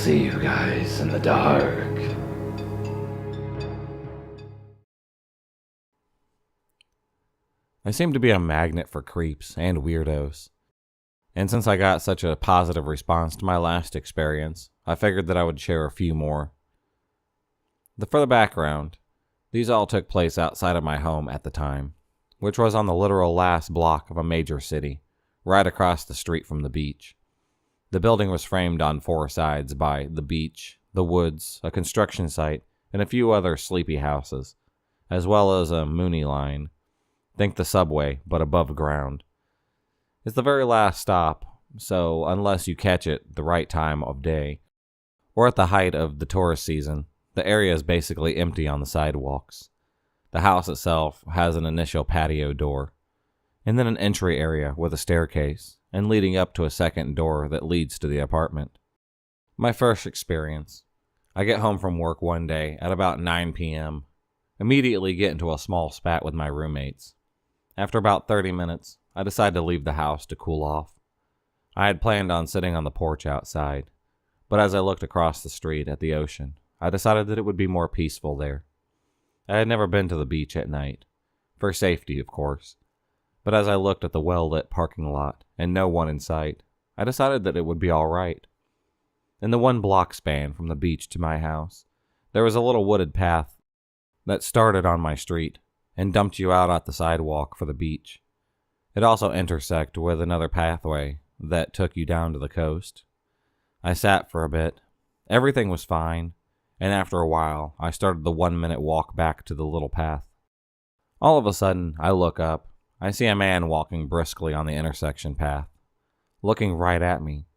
see you guys in the dark. I seem to be a magnet for creeps and weirdos. And since I got such a positive response to my last experience, I figured that I would share a few more. For the background, these all took place outside of my home at the time, which was on the literal last block of a major city, right across the street from the beach. The building was framed on four sides by the beach, the woods, a construction site, and a few other sleepy houses, as well as a Mooney line. Think the subway, but above ground. It's the very last stop, so unless you catch it the right time of day, or at the height of the tourist season, the area is basically empty on the sidewalks. The house itself has an initial patio door, and then an entry area with a staircase, and leading up to a second door that leads to the apartment. My first experience. I get home from work one day at about 9 p.m., immediately get into a small spat with my roommates. After about 30 minutes, I decide to leave the house to cool off. I had planned on sitting on the porch outside, but as I looked across the street at the ocean, I decided that it would be more peaceful there. I had never been to the beach at night, for safety, of course, but as I looked at the well-lit parking lot and no one in sight, I decided that it would be all right. In the 1 block span from the beach to my house, there was a little wooded path that started on my street and dumped you out at the sidewalk for the beach. It also intersected with another pathway that took you down to the coast. I sat for a bit. Everything was fine, and after a while, I started the 1-minute walk back to the little path. All of a sudden, I look up. I see a man walking briskly on the intersection path, looking right at me.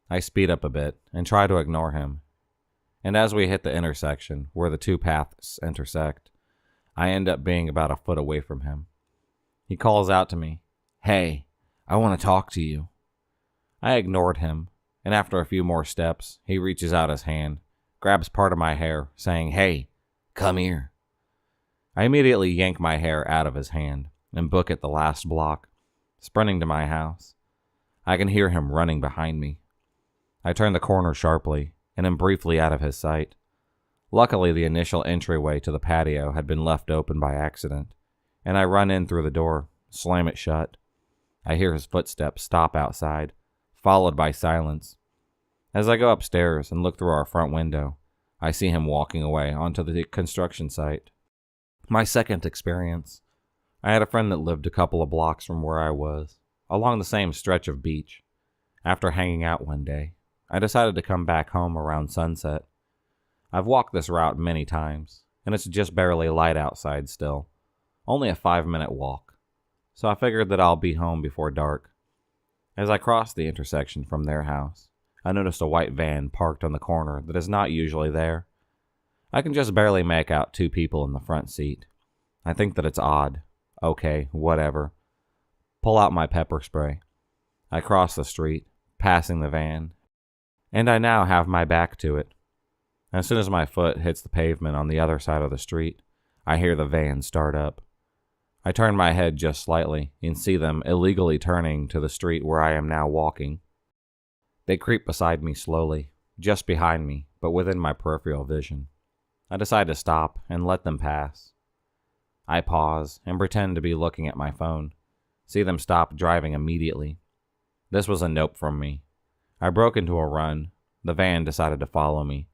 I speed up a bit and try to ignore him. And as we hit the intersection where the two paths intersect, I end up being about a foot away from him. He calls out to me, "Hey, I want to talk to you." I ignored him, and after a few more steps, he reaches out his hand, grabs part of my hair, saying, "Hey, come here." I immediately yank my hair out of his hand and book it the last block, sprinting to my house. I can hear him running behind me. I turn the corner sharply and am briefly out of his sight. Luckily, the initial entryway to the patio had been left open by accident, and I run in through the door, slam it shut. I hear his footsteps stop outside, followed by silence. As I go upstairs and look through our front window, I see him walking away onto the construction site. My second experience. I had a friend that lived a couple of blocks from where I was, along the same stretch of beach. After hanging out one day, I decided to come back home around sunset. I've walked this route many times, and it's just barely light outside still. Only a 5-minute walk, so I figured that I'll be home before dark. As I crossed the intersection from their house, I noticed a white van parked on the corner that is not usually there. I can just barely make out 2 people in the front seat. I think that it's odd. Okay, whatever. Pull out my pepper spray. I cross the street, passing the van, and I now have my back to it. As soon as my foot hits the pavement on the other side of the street, I hear the van start up. I turn my head just slightly and see them illegally turning to the street where I am now walking. They creep beside me slowly, just behind me, but within my peripheral vision. I decide to stop and let them pass. I pause and pretend to be looking at my phone. See them stop driving immediately. This was a nope from me. I broke into a run. The van decided to follow me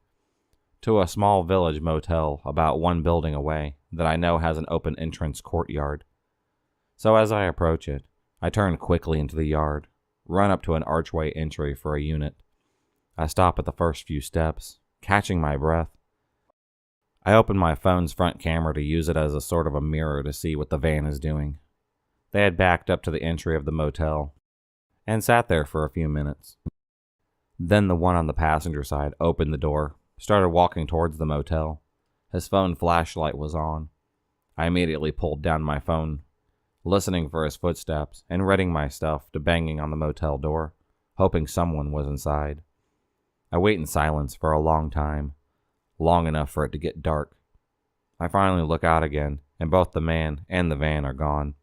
to a small village motel about 1 building away that I know has an open entrance courtyard. So as I approach it, I turn quickly into the yard, run up to an archway entry for a unit. I stop at the first few steps, catching my breath. I open my phone's front camera to use it as a sort of a mirror to see what the van is doing. They had backed up to the entry of the motel and sat there for a few minutes. Then the one on the passenger side opened the door, started walking towards the motel. His phone flashlight was on. I immediately pulled down my phone, listening for his footsteps and readying my stuff to banging on the motel door, hoping someone was inside. I wait in silence for a long time, long enough for it to get dark. I finally look out again, and both the man and the van are gone.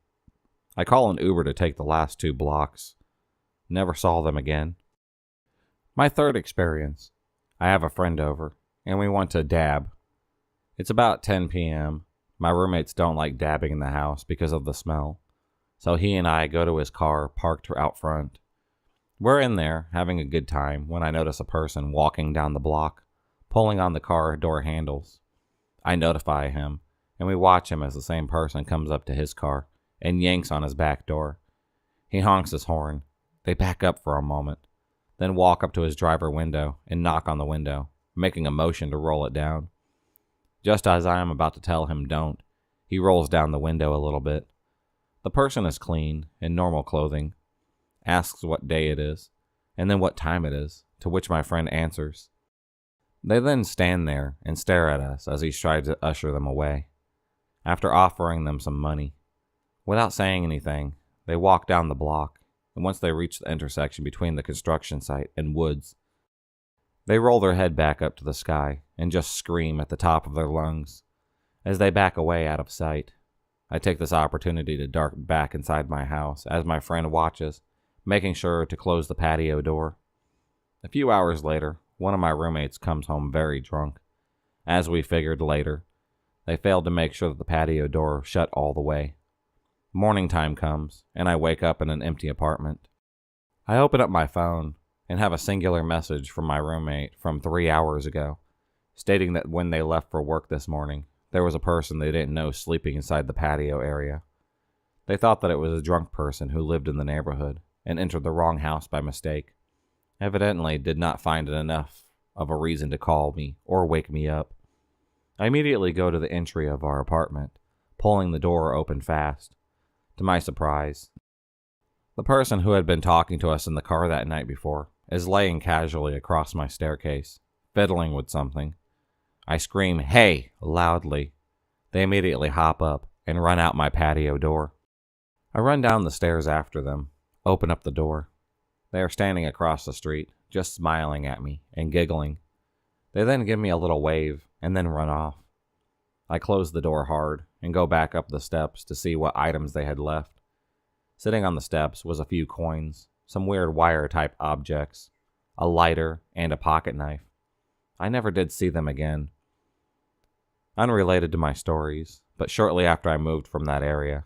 I call an Uber to take the last 2 blocks. Never saw them again. My third experience. I have a friend over, and we want to dab. It's about 10 p.m. My roommates don't like dabbing in the house because of the smell, so he and I go to his car parked out front. We're in there, having a good time, when I notice a person walking down the block, pulling on the car door handles. I notify him, and we watch him as the same person comes up to his car and yanks on his back door. He honks his horn. They back up for a moment, then walk up to his driver window and knock on the window, making a motion to roll it down. Just as I am about to tell him don't, he rolls down the window a little bit. The person is clean, in normal clothing, asks what day it is, and then what time it is, to which my friend answers. They then stand there and stare at us as he tries to usher them away. After offering them some money, without saying anything, they walk down the block, and once they reach the intersection between the construction site and woods, they roll their head back up to the sky and just scream at the top of their lungs. As they back away out of sight, I take this opportunity to dart back inside my house as my friend watches, making sure to close the patio door. A few hours later, one of my roommates comes home very drunk. As we figured later, they failed to make sure that the patio door shut all the way. Morning time comes, and I wake up in an empty apartment. I open up my phone and have a singular message from my roommate from 3 hours ago, stating that when they left for work this morning, there was a person they didn't know sleeping inside the patio area. They thought that it was a drunk person who lived in the neighborhood and entered the wrong house by mistake. Evidently did not find it enough of a reason to call me or wake me up. I immediately go to the entry of our apartment, pulling the door open fast. To my surprise, the person who had been talking to us in the car that night before is laying casually across my staircase, fiddling with something. I scream, "Hey!" loudly. They immediately hop up and run out my patio door. I run down the stairs after them, open up the door. They are standing across the street, just smiling at me and giggling. They then give me a little wave and then run off. I close the door hard and go back up the steps to see what items they had left. Sitting on the steps was a few coins, some weird wire-type objects, a lighter, and a pocket knife. I never did see them again. Unrelated to my stories, but shortly after I moved from that area,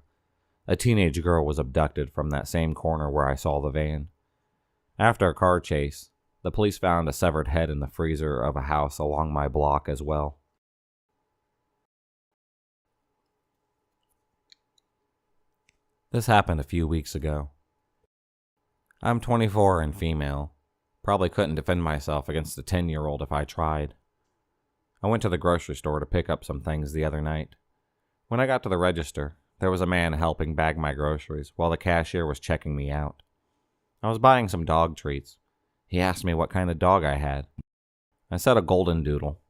a teenage girl was abducted from that same corner where I saw the van. After a car chase, the police found a severed head in the freezer of a house along my block as well. This happened a few weeks ago. I'm 24 and female. Probably couldn't defend myself against a 10-year-old if I tried. I went to the grocery store to pick up some things the other night. When I got to the register, there was a man helping bag my groceries while the cashier was checking me out. I was buying some dog treats. He asked me what kind of dog I had. I said a golden doodle.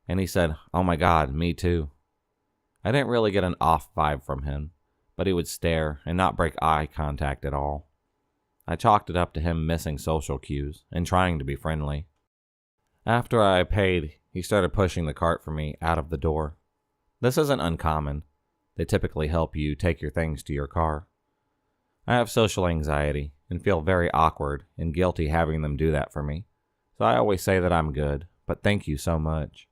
And he said, "Oh my God, me too." I didn't really get an off vibe from him, but he would stare and not break eye contact at all. I chalked it up to him missing social cues and trying to be friendly. After I paid, he started pushing the cart for me out of the door. This isn't uncommon. They typically help you take your things to your car. I have social anxiety and feel very awkward and guilty having them do that for me, so I always say that I'm good, but thank you so much.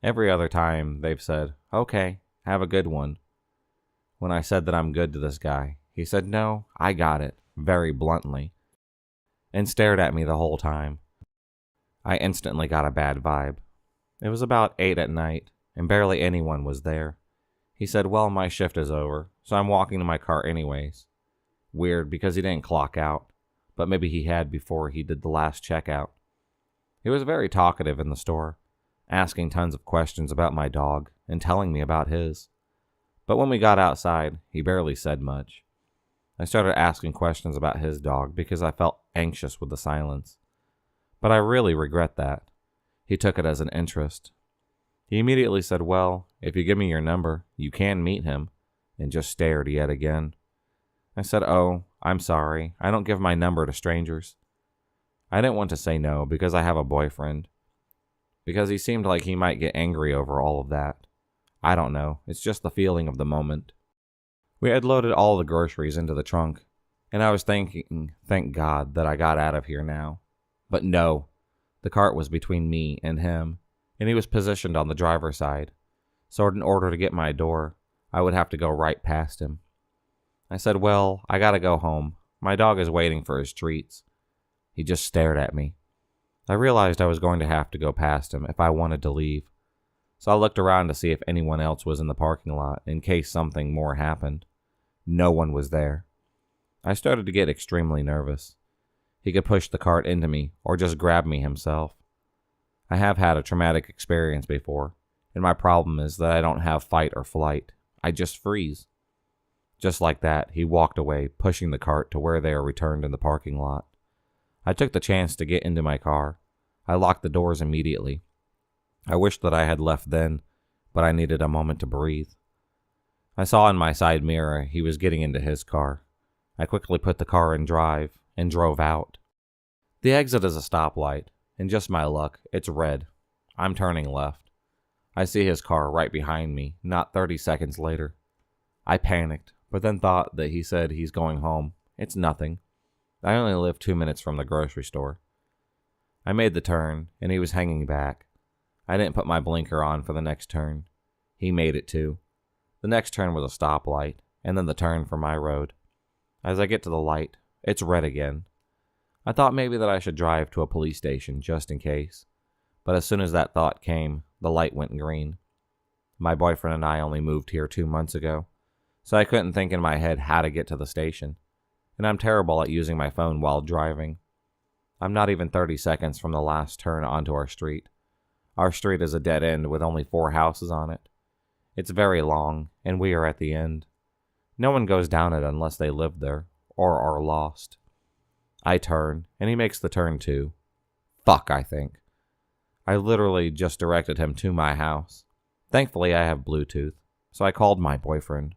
Every other time, they've said, "Okay, have a good one." When I said that I'm good to this guy, he said, "No, I got it," very bluntly, and stared at me the whole time. I instantly got a bad vibe. It was about 8 at night, and barely anyone was there. He said, "Well, my shift is over, so I'm walking to my car anyways." Weird, because he didn't clock out, but maybe he had before he did the last checkout. He was very talkative in the store, asking tons of questions about my dog and telling me about his. But when we got outside, he barely said much. I started asking questions about his dog because I felt anxious with the silence. But I really regret that. He took it as an interest. He immediately said, "Well, if you give me your number, you can meet him," and just stared yet again. I said, "Oh, I'm sorry. I don't give my number to strangers." I didn't want to say no because I have a boyfriend. Because he seemed like he might get angry over all of that. I don't know. It's just the feeling of the moment. We had loaded all the groceries into the trunk, and I was thinking, thank God that I got out of here now. But no, The cart was between me and him, and he was positioned on the driver's side, so in order to get my door, I would have to go right past him. I said, "Well, I gotta go home. My dog is waiting for his treats." He just stared at me. I realized I was going to have to go past him if I wanted to leave, so I looked around to see if anyone else was in the parking lot in case something more happened. No one was there. I started to get extremely nervous. He could push the cart into me or just grab me himself. I have had a traumatic experience before, and my problem is that I don't have fight or flight. I just freeze. Just like that, he walked away, pushing the cart to where they are returned in the parking lot. I took the chance to get into my car. I locked the doors immediately. I wished that I had left then, but I needed a moment to breathe. I saw in my side mirror he was getting into his car. I quickly put the car in drive and drove out. The exit is a stoplight, and just my luck, it's red. I'm turning left. I see his car right behind me, not 30 seconds later. I panicked, but then thought that he said he's going home. It's nothing. I only live 2 minutes from the grocery store. I made the turn, and he was hanging back. I didn't put my blinker on for the next turn. He made it too. The next turn was a stoplight, and then the turn for my road. As I get to the light, it's red again. I thought maybe that I should drive to a police station just in case, but as soon as that thought came, the light went green. My boyfriend and I only moved here 2 months ago, so I couldn't think in my head how to get to the station, and I'm terrible at using my phone while driving. I'm not even 30 seconds from the last turn onto our street. Our street is a dead end with only 4 houses on it. It's very long, and we are at the end. No one goes down it unless they live there, or are lost. I turn, and he makes the turn too. Fuck, I think. I literally just directed him to my house. Thankfully, I have Bluetooth, so I called my boyfriend.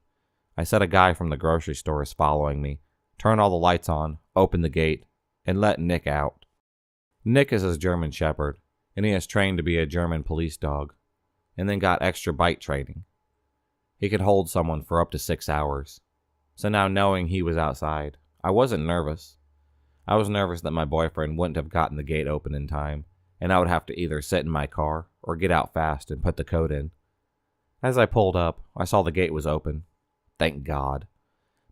I said a guy from the grocery store is following me. Turn all the lights on, open the gate, and let Nick out. Nick is his German Shepherd, and he is trained to be a German police dog, and then got extra bite training. He could hold someone for up to 6 hours. So now knowing he was outside, I wasn't nervous. I was nervous that my boyfriend wouldn't have gotten the gate open in time, and I would have to either sit in my car or get out fast and put the code in. As I pulled up, I saw the gate was open. Thank God.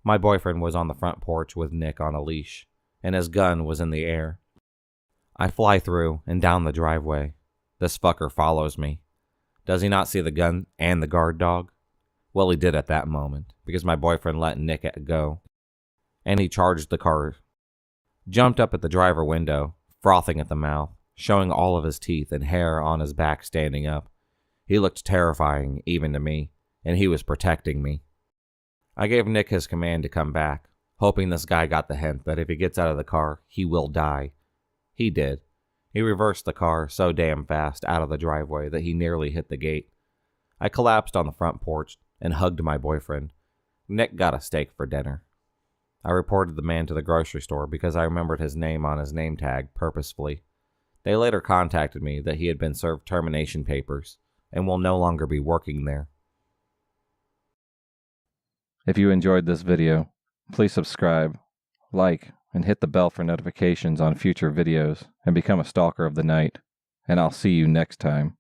My boyfriend was on the front porch with Nick on a leash, and his gun was in the air. I fly through and down the driveway. This fucker follows me. Does he not see the gun and the guard dog? Well, he did at that moment, because my boyfriend let Nick go, and he charged the car. Jumped up at the driver window, frothing at the mouth, showing all of his teeth and hair on his back standing up. He looked terrifying, even to me, and he was protecting me. I gave Nick his command to come back, hoping this guy got the hint that if he gets out of the car, he will die. He did. He reversed the car so damn fast out of the driveway that he nearly hit the gate. I collapsed on the front porch and hugged my boyfriend. Nick got a steak for dinner. I reported the man to the grocery store because I remembered his name on his name tag purposefully. They later contacted me that he had been served termination papers and will no longer be working there. If you enjoyed this video, please subscribe, like, and hit the bell for notifications on future videos and become a stalker of the night. And I'll see you next time.